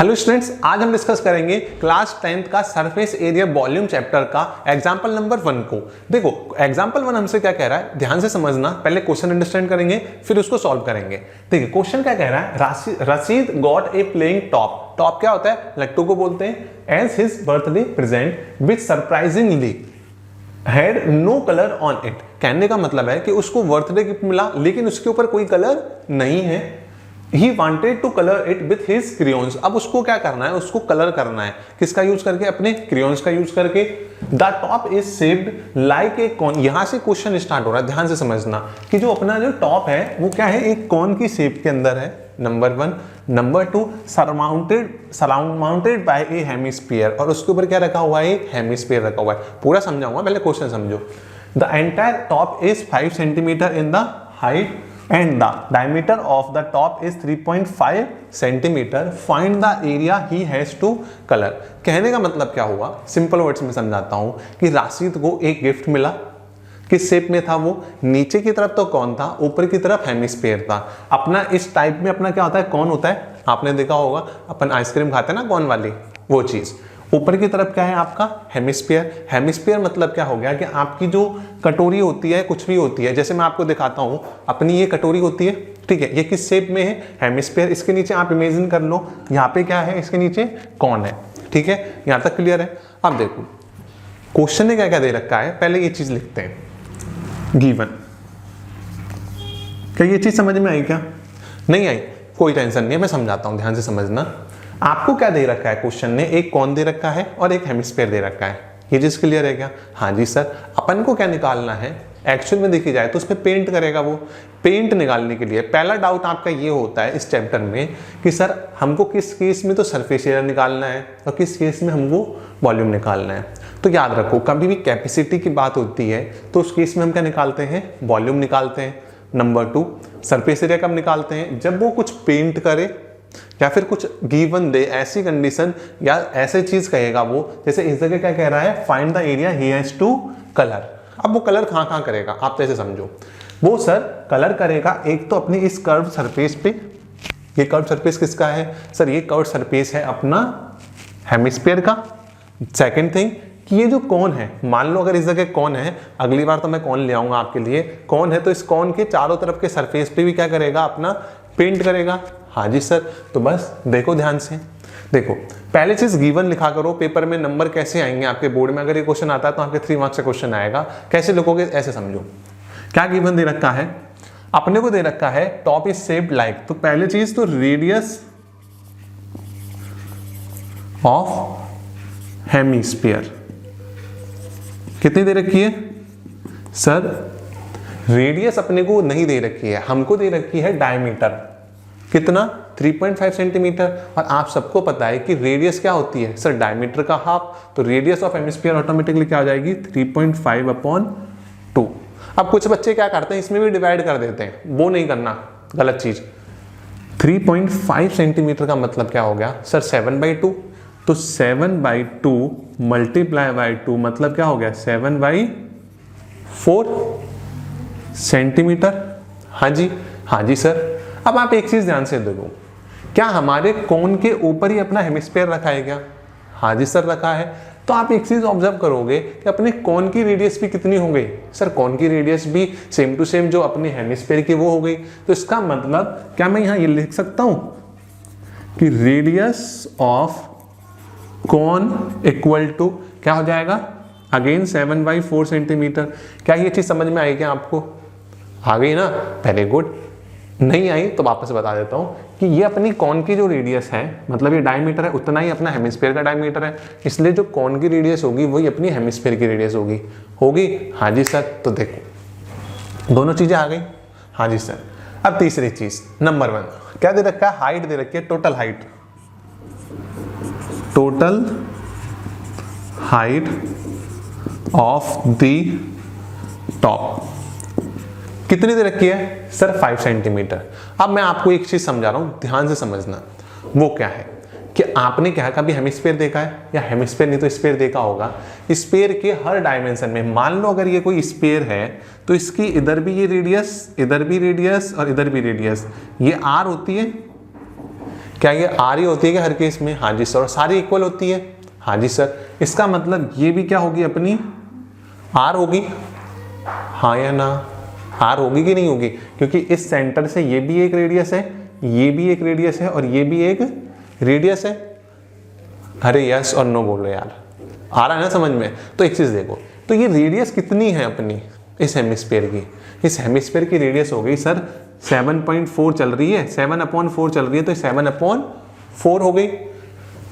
Hello students, आज हम discuss करेंगे क्लास 10th का सरफेस एरिया वॉल्यूम चैप्टर का एग्जांपल नंबर 1 को। देखो एग्जांपल 1 हमसे क्या कह रहा है, ध्यान से समझना। पहले क्वेश्चन अंडरस्टैंड करेंगे फिर उसको सॉल्व करेंगे। देखिए क्वेश्चन क्या कह रहा है, Rashid got a playing top. Top क्या होता है? लट्टू को बोलते हैं। As his birthday present which surprisingly had no colour on it. कहने का मतलब है कि उसको बर्थडे गिफ्ट मिला लेकिन उसके ऊपर कोई कलर नहीं है। He wanted to color it with his crayons। अब उसको क्या करना है, उसको कलर करना है। किसका यूज करके? अपने क्रेयॉन्स का यूज करके। The top is shaped like a cone। यहां से क्वेश्चन स्टार्ट हो रहा है, ध्यान से समझना कि जो अपना जो टॉप है वो क्या है, एक कॉन की शेप के अंदर है, number 1। Number 2, surrounded by A hemisphere, और उसके ऊपर क्या रखा हुआ है? एक हेमिस्फीयर रखा हुआ है। पूरा समझाऊंगा, पहले क्वेश्चन समझो। The entire top is 5 centimeter in the height and the diameter of the top is 3.5 centimeter. Find the area he has to color। कहने का मतलब क्या हुआ, सिंपल वर्ड्स में समझाता हूं कि राशिद को एक गिफ्ट मिला। किस शेप में था वो? नीचे की तरफ तो कौन था, ऊपर की तरफ हेमिस्फीयर था। अपना इस टाइप में अपना क्या होता है, कौन होता है। आपने देखा होगा अपन आइसक्रीम खाते हैं ना, कौन वाली, वो चीज। ऊपर की तरफ क्या है आपका? हेमिस्फीयर। हेमिस्फीयर मतलब क्या हो गया कि आपकी जो कटोरी होती है, कुछ भी होती है, जैसे मैं आपको दिखाता हूं, अपनी ये कटोरी होती है, ठीक है, ये किस शेप में है? हेमिस्फीयर। इसके नीचे आप इमेजिन कर लो, यहाँ पे क्या है, इसके नीचे कौन है, ठीक है, यहां तक क्लियर है। अब देखो क्वेश्चन ने क्या क्या दे रखा है, पहले ये चीज लिखते हैं। गिवन, क्या ये चीज समझ में आई? क्या नहीं आई? कोई टेंशन नहीं है, मैं समझाता हूं, ध्यान से समझना। आपको क्या दे रखा है क्वेश्चन ने? एक कौन दे रखा है और एक हेमिस्फीयर दे रखा है। ये चीज क्लियर है क्या? हाँ जी सर। अपन को क्या निकालना है, एक्चुअल में देखी जाए तो उसमें पेंट करेगा वो। पेंट निकालने के लिए पहला डाउट आपका ये होता है इस चैप्टर में कि सर हमको किस केस में तो सरफेस एरिया निकालना है और किस केस में हमको वॉल्यूम निकालना है। तो याद रखो, कभी भी कैपेसिटी की बात होती है तो उस केस में हम क्या निकालते हैं? वॉल्यूम निकालते हैं। नंबर 2, सरफेस एरिया कब निकालते हैं? जब वो कुछ पेंट करे या फिर कुछ गिवन दे, ऐसी कंडीशन या ऐसे चीज कहेगा वो, जैसे इस जगह क्या कह रहा है, find the area he has to colour. अब वो कलर कहां करेगा आप तो ऐसे समझो, वो सर कलर करेगा एक तो अपनी इस कर्व सरफेस पे। ये कर्व सरफेस किसका है सर? ये कर्व सरफेस है अपना हेमिस्फीयर का। सेकंड थिंग कि ये जो कौन है, मान लो अगर इस जगह कौन है, अगली बार तो मैं कौन ले आऊंगा आपके लिए। कौन है तो इस कौन के चारों तरफ के सरफेस पे भी क्या करेगा, अपना पेंट करेगा। हाँ जी सर। तो बस देखो ध्यान से, देखो पहले चीज गिवन लिखा करो। पेपर में नंबर कैसे आएंगे आपके बोर्ड में, अगर ये क्वेश्चन आता है तो आपके 3 मार्क्स का क्वेश्चन आएगा। कैसे लिखोगे, ऐसे समझो। क्या गिवन दे रखा है अपने को? दे रखा है टॉप इज शेप्ड लाइक। तो पहले चीज तो रेडियस ऑफ हेमिस्फीयर कितनी दे रखी है सर? रेडियस अपने को नहीं दे रखी है, हमको दे रखी है डायमीटर। कितना? 3.5 सेंटीमीटर। और आप सबको पता है कि रेडियस क्या होती है सर? डायमीटर का हाफ। तो रेडियस ऑफ हेमिस्फीयर ऑटोमेटिकली क्या हो जाएगी? 3.5/2। अब कुछ बच्चे क्या करते हैं, इसमें भी डिवाइड कर देते हैं, वो नहीं करना, गलत चीज। 3.5 सेंटीमीटर का मतलब क्या हो गया सर? 7/2। तो 7/2 मल्टीप्लाई बाई 2 मतलब क्या हो गया? 7/4 सेंटीमीटर। हाँ जी, हाँ जी सर। अब आप एक चीज ध्यान से देखो, क्या हमारे कोन के ऊपर ही अपना हेमिस्फीयर रखा है क्या? हाँ जी सर, रखा है। तो आप एक चीज ऑब्जर्व करोगे कि अपने कोन की रेडियस भी कितनी हो गई सर? कोन की रेडियस भी सेम टू सेम जो अपने हेमिस्फीयर की वो हो गई। तो इसका मतलब क्या मैं यहां ये लिख सकता हूं कि radius of cone equal to क्या हो जाएगा? Again 7/4 centimetre. क्या ये चीज समझ में आई क्या आपको? आ गई ना? Very good. नहीं आई तो वापस बता देता हूं कि ये अपनी कौन की जो रेडियस है, मतलब ये डायमीटर है, उतना ही अपना हेमिस्फीयर का डायमीटर है, इसलिए जो कौन की रेडियस होगी वही अपनी हेमिस्फीयर की रेडियस होगी। हाँ जी सर। तो देखो दोनों चीजें आ गई। हाँ जी सर। अब तीसरी चीज, नंबर 1 क्या दे रखा है? हाइट दे रखी है, total height. Total height of the top कितनी दे रखी है सर? 5 सेंटीमीटर। अब मैं आपको एक चीज समझा रहा हूं, ध्यान से समझना। वो क्या है कि आपने क्या कभी हेमिस्फीयर देखा है, या हेमिस्फीयर नहीं तो स्फीयर देखा होगा। स्फीयर के हर डायमेंशन में, मान लो अगर ये कोई स्फीयर है तो इसकी इधर भी ये रेडियस, इधर भी रेडियस और इधर भी रेडियस, ये आर होती है। क्या ये आर ही होती है क्या हर केस में? हाँ जी सर। और सारी इक्वल होती है? हाँ जी सर। इसका मतलब ये भी क्या होगी अपनी? आर होगी, हाँ या ना? आर होगी कि नहीं होगी? क्योंकि इस सेंटर से ये भी एक रेडियस है, ये भी एक रेडियस है और ये भी एक रेडियस है। अरे यस और नो बोलो यार, आ रहा है ना समझ में? तो एक चीज देखो, तो ये रेडियस कितनी है अपनी इस हेमिस्फीयर की? इस हेमिस्फीयर की रेडियस हो गई सर 7.4 चल रही है, 7/4 चल रही है, तो 7/4 हो गई।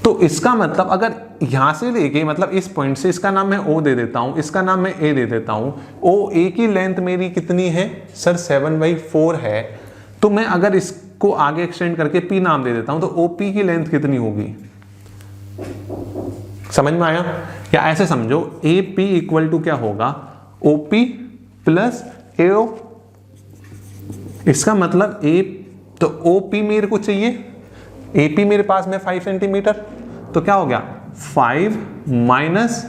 तो इसका मतलब अगर यहां से लेके मतलब इस पॉइंट से, इसका नाम मैं O दे देता हूं, इसका नाम मैं A दे देता हूं। OA की लेंथ मेरी कितनी है सर? 7/4 है। तो मैं अगर इसको आगे एक्सटेंड करके P नाम दे देता हूं तो OP की लेंथ कितनी होगी? समझ में आया? या ऐसे समझो AP इक्वल टू क्या होगा? OP plus AO। इसका मतलब तो OP मेरे को चाहिए, AP मेरे पास में 5 सेंटीमीटर, तो क्या हो गया 5 minus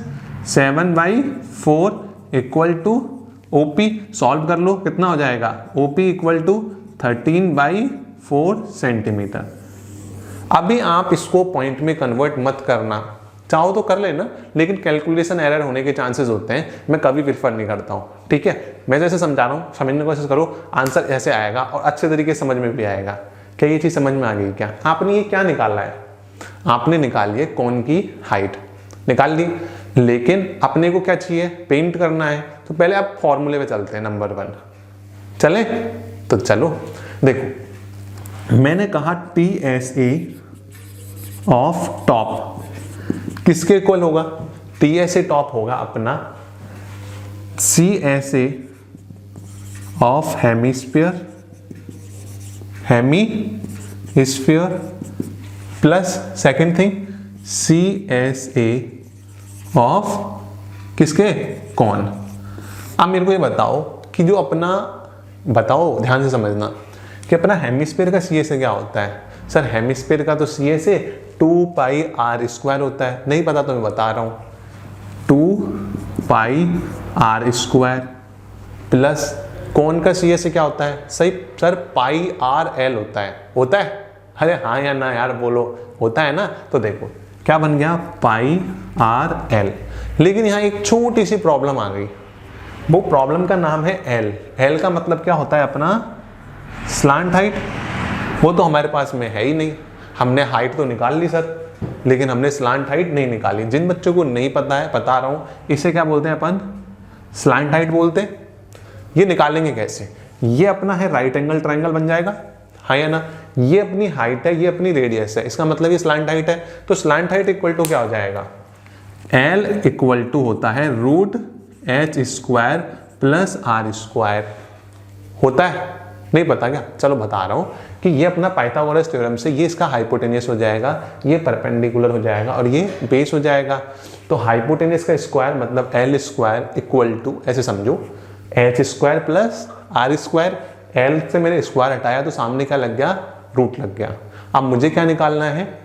7/4 equal to OP। Solve कर लो, कितना हो जाएगा? OP equal to 13/4 centimetre. अभी आप इसको पॉइंट में कन्वर्ट मत करना, चाहो तो कर लेना, लेकिन कैलकुलेशन एरर होने के चांसेस होते हैं, मैं कभी प्रिफर नहीं करता हूँ। ठीक है, मैं जैसे समझा रहा हूँ समझने की कोशिश करो, आंसर ऐसे आएगा और अच्छे तरीके से समझ में भी आएगा। क्या ये चीज़ समझ में आ गई? क्या आपने ये क्या निकाला है? आपने निकाली है कोन की हाइट, निकाल ली, लेकिन अपने को क्या चाहिए? पेंट करना है। तो पहले आप फॉर्मूले पे चलते हैं, नंबर 1 चले? तो चलो देखो, मैंने कहा TSA ऑफ टॉप किसके इक्वल होगा? TSA टॉप होगा अपना CSA of hemisphere plus second thing CSA of किसके? कौन। अब मेरे को ये बताओ कि जो अपना, बताओ ध्यान से समझना कि अपना हेमिस्फीयर का CSA क्या होता है? सर हेमिस्फीयर का तो CSA 2πr² होता है। नहीं पता तो मैं बता रहा हूं, 2πr² प्लस कौन का CSA क्या होता है? सही सर πrl होता है। अरे हाँ या ना यार बोलो, होता है ना? तो देखो क्या बन गया πrl। लेकिन यहाँ एक छोटी सी प्रॉब्लम आ गई, वो प्रॉब्लम का नाम है L। L का मतलब क्या होता है अपना? Slant height. वो तो हमारे पास में है ही नहीं, हमने हाइट तो निकाल ली सर, लेकिन हमने स्लांट हाइट नहीं निकाली। जिन बच्चों को नहीं पता है बता रहा हूं, इसे क्या बोलते हैं अपन? स्लांट हाइट बोलते हैं। ये निकालेंगे कैसे? ये अपना है राइट एंगल ट्रायंगल बन जाएगा, हाँ या ना? ये अपनी हाइट है, ये अपनी रेडियस है, इसका मतलब ये स्लांट हाइट है। तो स्लांट हाइट इक्वल टू क्या हो जाएगा? L इक्वल टू होता है √h² प्लस r²। होता है? नहीं पता क्या? चलो बता रहा हूं कि ये अपना पाइथागोरस थ्योरम से ये इसका हाइपोटेनियस हो जाएगा, ये परपेंडिकुलर हो जाएगा और ये बेस हो जाएगा। तो हाइपोटेनियस का स्क्वायर मतलब L² इक्वल टू, ऐसे समझो h² प्लस r²। L से मैंने स्क्वायर हटाया तो सामने क्या लग गया? रूट लग गया। अब मुझे क्या निकालना है?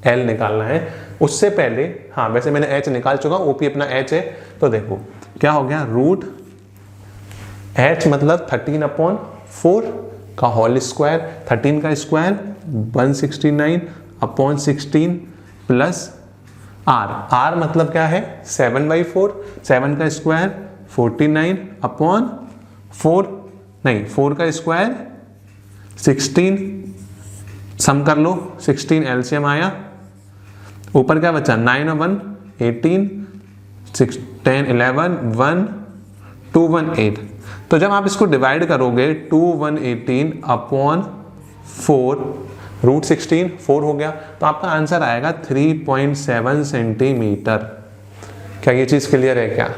L निकालना है। उससे पहले हाँ, वैसे मैंने h निकाल चुका, OP अपना h है। तो देखो क्या हो गया? √h मतलब 13/4 का होल स्क्वायर, 13 का स्क्वायर 169/16 प्लस r मतलब क्या है? 7/4, 7 का स्क्वायर 49/4, नहीं 4 का स्क्वायर 16, सम कर लो, 16 LCM आया, ऊपर क्या बचा? 9 और 1 18, 6 10 11 1 2 1 8। तो जब आप इसको डिवाइड करोगे 2 1 18/4 √16 4 हो गया, तो आपका आंसर आएगा 3.7 सेंटीमीटर। क्या ये चीज क्लियर है? क्या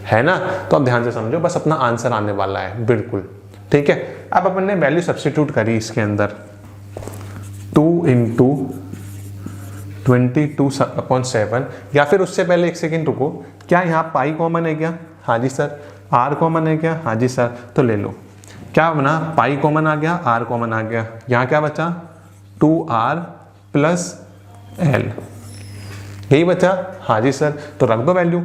है ना? तो अब ध्यान से समझो, बस अपना आंसर आने वाला है बिल्कुल। ठीक है, अब अपन ने वैल्यू सब्स्टिट्यूट करी इसके अंदर, 2 × 22/7, या फिर उससे पहले एक सेकेंड रुको, क्या यहाँ पाई कॉमन है क्या? हाँ जी सर। r कॉमन है क्या? हाँ जी सर। तो ले लो, क्या बना? पाई कॉमन आ गया, r कॉमन आ गया, यहाँ क्या बचा? 2r प्लस l, यही बचा। हाँ जी सर। तो रख दो वैल्यू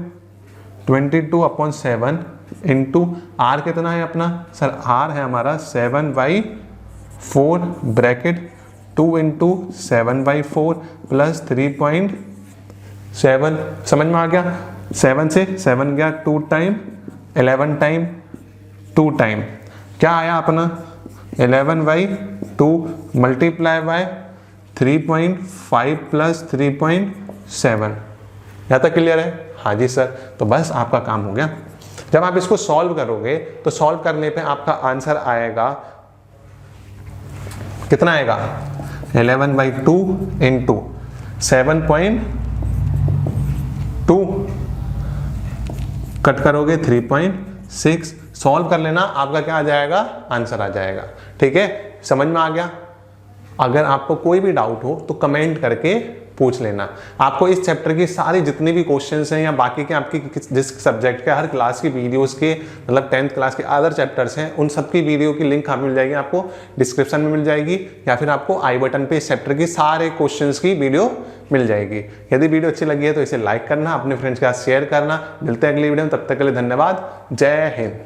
22/7 इंटू r कितना है अपना? सर r है हमारा 7/4 ब्रैकेट 2 इंटू 7/4 प्लस 3.7, समझ में आ गया। 7 से 7 गया 2 टाइम, 11 टाइम 2 टाइम, क्या आया अपना 11/2 मल्टीप्लाई बाय 3.5 प्लस 3.7। यहाँ तक क्लियर है? हाँ जी सर। तो बस आपका काम हो गया। जब आप इसको सॉल्व करोगे तो सॉल्व करने पे आपका आंसर आएगा, कितना आएगा 11/2 इंटू 7.2, कट करोगे 3.6, सॉल्व कर लेना, आपका क्या आ जाएगा, आंसर आ जाएगा। ठीक है, समझ में आ गया। अगर आपको कोई भी डाउट हो तो कमेंट करके पूछ लेना। आपको इस चैप्टर की सारी जितनी भी क्वेश्चंस हैं या बाकी के आपकी जिस सब्जेक्ट के हर क्लास की वीडियोस के, मतलब 10th क्लास के अदर चैप्टर्स हैं, उन सब की वीडियो की लिंक मिल जाएगी आपको डिस्क्रिप्शन में मिल जाएगी, या फिर आपको आई बटन पे इस चैप्टर की सारे क्वेश्चंस की वीडियो मिल जाएगी। यदि वीडियो अच्छी लगी है तो इसे लाइक करना, अपने फ्रेंड्स के साथ शेयर करना। मिलते हैं अगली वीडियो में, तब तक के लिए धन्यवाद। जय हिंद।